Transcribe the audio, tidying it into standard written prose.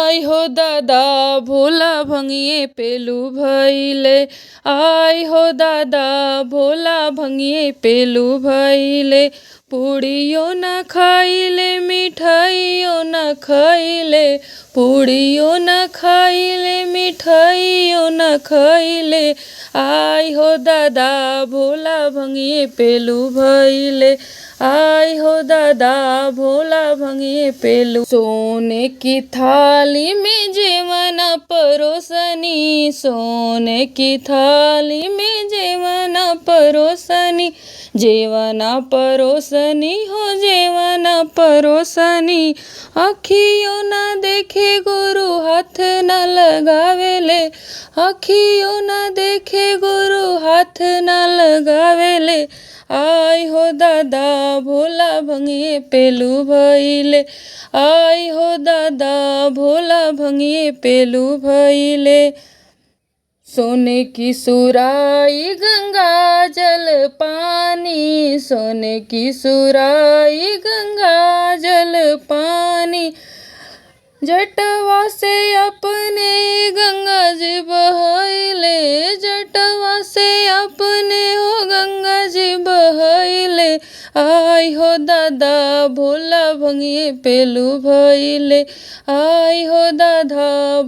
आई हो दादा भोला भंगिए पेलू भइले। आई हो दादा भोला भंगिए पेलू भइले। पूड़ियो न खाइले मिठाइयो न खाइले। पूड़ियो न खाइले मिठाइयो न खाइले। आई हो दादा भोला भंगिए पेलू भइले। आई हो दादा भोला भंगिए पेलू। सोने की थाली में जेवन परोसनी। सोने की थाली में जेवन परोसनी। जेवन परोसनी हो जेवन परोसनी। अखियों न देखे गुरु हाथ न लगावेले। अखियों न देखे गुरु हाथ न लगावेले। आई हो दादा भोला भंगिए पेलू भइले। आई हो दादा भोला भंगिए पेलू भइले। सोने की सुराई गंगा जल पानी। सोने की सुराई गंगा जल पानी। जटवा से अपने गंगा जी बहैले। जटवा से अपने हो गंगा जी बहैले। आई हो दादा भोला भंगिए पेलू भइले। आई हो दादा